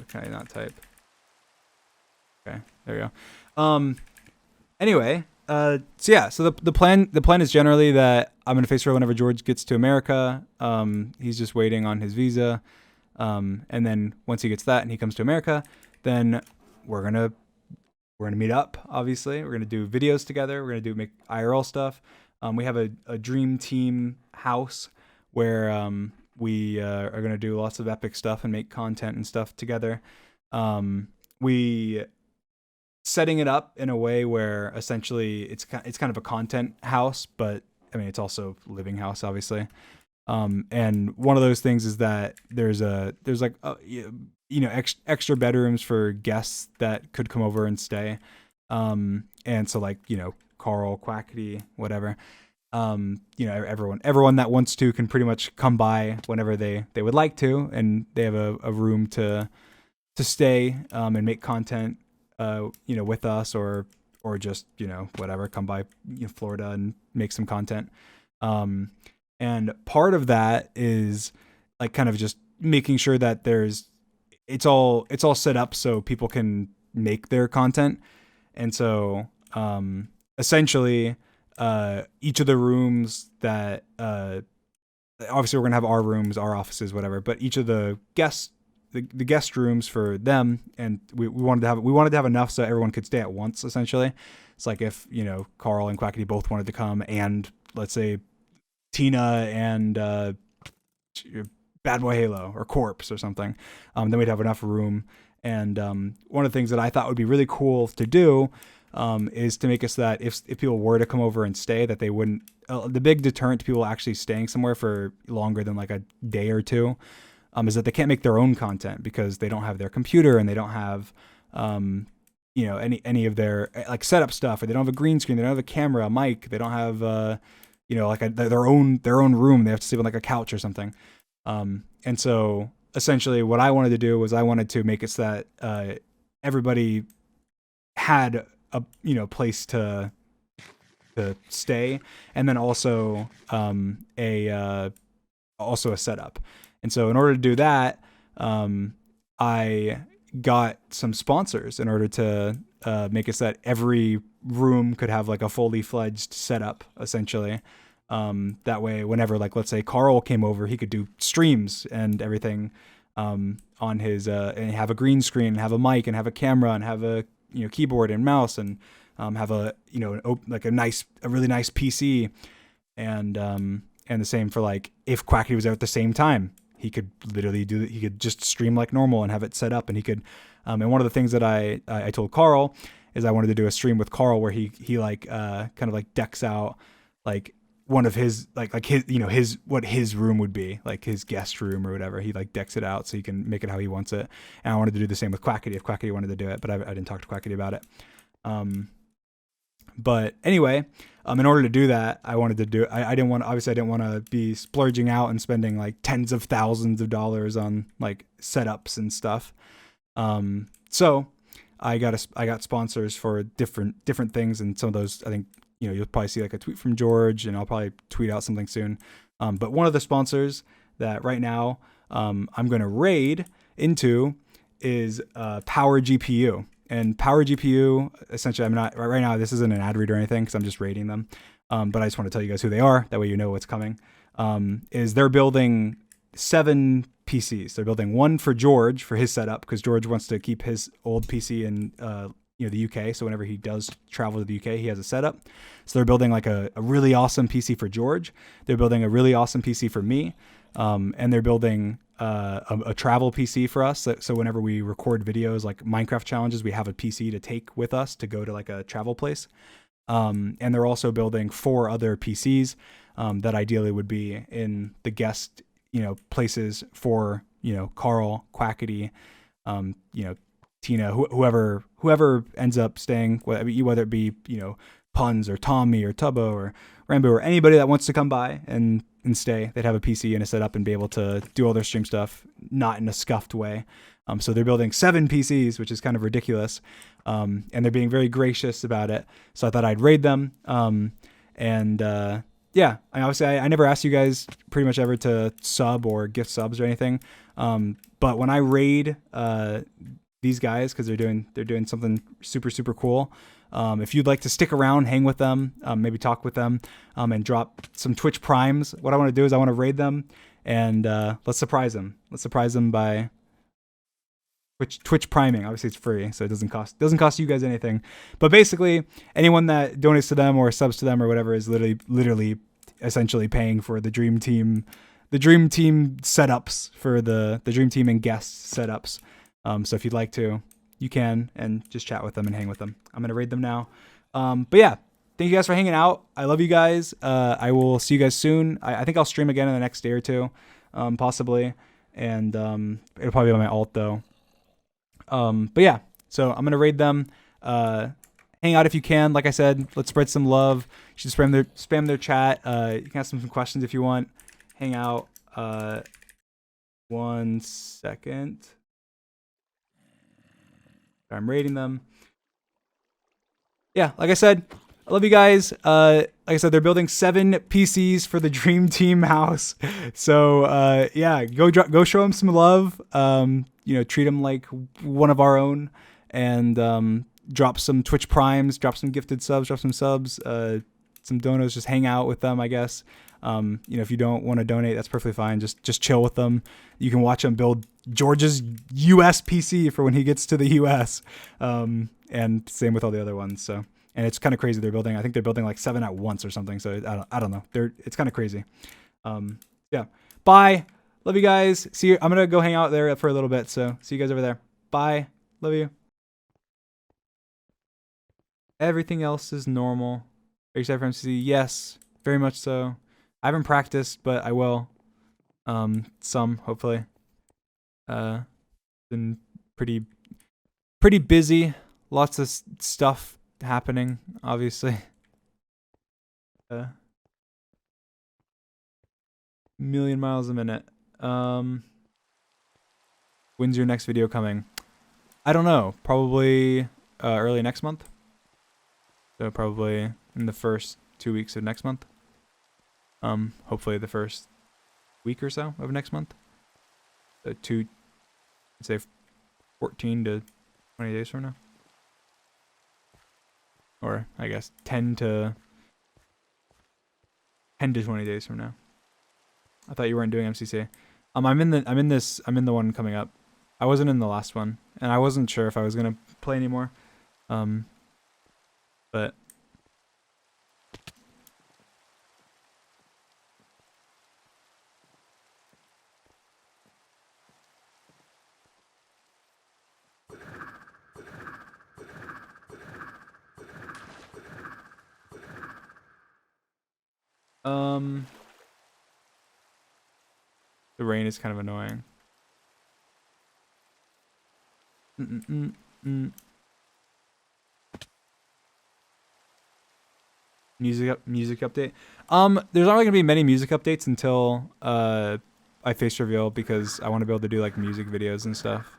Can I not type? Okay, there you go. Anyway, so yeah, so the plan is generally that I'm gonna face her whenever George gets to America. He's just waiting on his visa. And then once he gets that and he comes to America, then we're gonna we're gonna meet up. Obviously, we're gonna do videos together. We're gonna do make IRL stuff. We have a dream team house where we are gonna do lots of epic stuff and make content and stuff together. We setting it up in a way where essentially it's kind of a content house, but I mean it's also living house, obviously. And one of those things is that there's like extra bedrooms for guests that could come over and stay. And so like Carl, Quackity, whatever. Everyone that wants to can pretty much come by whenever they would like to, and they have a room to stay and make content with us, or just whatever, come by Florida and make some content. And part of that is like kind of just making sure that it's all set up so people can make their content. And so essentially each of the rooms that obviously we're gonna have our rooms, our offices, whatever, but each of the guest rooms for them, and we wanted to have enough so everyone could stay at once. Essentially, it's like if Carl and Quackity both wanted to come, and let's say Tina and Bad Boy Halo or Corpse or something, then we'd have enough room. And one of the things that I thought would be really cool to do is to make it so that if people were to come over and stay, that they wouldn't. The big deterrent to people actually staying somewhere for longer than like a day or two is that they can't make their own content because they don't have their computer and they don't have any of their like setup stuff, or they don't have a green screen, they don't have a camera, a mic, they don't have their own room. They have to sleep on like a couch or something. And so essentially what I wanted to do was I wanted to make it so that everybody had a place to stay, and then also a setup. And so in order to do that, I got some sponsors in order to make it so that every room could have like a fully fledged setup, essentially. That way, whenever, like, let's say Carl came over, he could do streams and everything on his and have a green screen, and have a mic, and have a camera, and have a keyboard and mouse, and have a a really nice PC, and the same for like if Quackity was there at the same time, he could literally he could just stream like normal and have it set up, and he could. And one of the things that I told Carl is I wanted to do a stream with Carl where he like kind of like decks out like one of his like his his what his room would be, like his guest room or whatever. He like decks it out so he can make it how he wants it. And I wanted to do the same with Quackity if Quackity wanted to do it, but I didn't talk to Quackity about it. But anyway, in order to do that, I wanted to do. I didn't want. Obviously, I didn't want to be splurging out and spending like tens of thousands of dollars on like setups and stuff. So I got sponsors for different things, and some of those I think you'll probably see like a tweet from George, and I'll probably tweet out something soon. But one of the sponsors that right now I'm going to raid into is Power GPU. And Power GPU, essentially, I'm not right now. This isn't an ad read or anything because I'm just rating them. But I just want to tell you guys who they are. That way you know what's coming. Is they're building 7 PCs. They're building one for George for his setup because George wants to keep his old PC in the UK. So whenever he does travel to the UK, he has a setup. So they're building like a really awesome PC for George. They're building a really awesome PC for me. And they're building a travel PC for us. So whenever we record videos like Minecraft challenges, we have a PC to take with us to go to like a travel place. And they're also building 4 other PCs that ideally would be in the guest, places for, Carl, Quackity, Tina, whoever ends up staying, whether it be, Puns or Tommy or Tubbo or Rambo or anybody that wants to come by and stay, they'd have a PC and a setup and be able to do all their stream stuff, not in a scuffed way. So they're building 7 PCs, which is kind of ridiculous. And they're being very gracious about it. So I thought I'd raid them. And yeah, I never asked you guys pretty much ever to sub or gift subs or anything. But when I raid these guys, because they're doing something super cool. If you'd like to stick around, hang with them, maybe talk with them, and drop some Twitch primes, what I want to do is I want to raid them and let's surprise them. Let's surprise them by Twitch priming. Obviously, it's free, so it doesn't cost you guys anything. But basically, anyone that donates to them or subs to them or whatever is literally, essentially paying for the dream team setups for the dream team and guest setups. So if you'd like to, you can, and just chat with them and hang with them. I'm gonna raid them now. But yeah, thank you guys for hanging out. I love you guys. I will see you guys soon. I think I'll stream again in the next day or two, possibly, and it'll probably be on my alt though. But yeah, so I'm gonna raid them. Hang out if you can. Like I said, let's spread some love. You should spam their chat. You can ask them some questions if you want. Hang out. 1 second. I'm rating them. Yeah, like I said, I love you guys. Like I said, they're building 7 PCs for the Dream Team house. So yeah, go show them some love. Treat them like one of our own, and drop some Twitch primes, drop some gifted subs, drop some subs, some donos. Just hang out with them, I guess. If you don't want to donate, that's perfectly fine. Just chill with them. You can watch them build George's US PC for when he gets to the US. And same with all the other ones. So, and it's kind of crazy. I think they're building like 7 at once or something. So I don't know. It's kind of crazy. Yeah. Bye. Love you guys. See you. I'm going to go hang out there for a little bit. So see you guys over there. Bye. Love you. Everything else is normal. Are you excited for MCC? Yes, very much so. I haven't practiced, but I will. Some, hopefully. Been pretty busy. Lots of stuff happening, obviously. Million miles a minute. When's your next video coming? I don't know. Probably early next month. So probably in the first 2 weeks of next month. Hopefully the first week or so of next month. I'd say 14 to 20 days from now. Or I guess 10 to 20 days from now. I thought you weren't doing MCC. I'm in the one coming up. I wasn't in the last one, and I wasn't sure if I was gonna play anymore. But the rain is kind of annoying. Music update. There's not really gonna be many music updates until I face reveal, because I want to be able to do like music videos and stuff.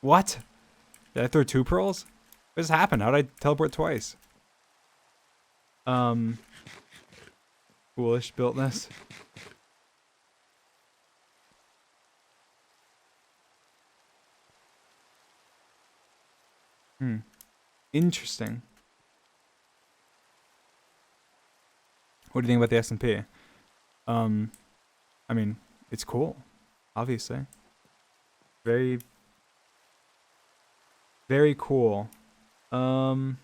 What? Did I throw 2 pearls? What just happened? How did I teleport twice? Foolish builtness. Interesting. What do you think about the SMP? I mean, it's cool, obviously. Very, very cool. Trying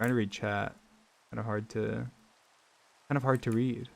to read chat. Kind of hard to read.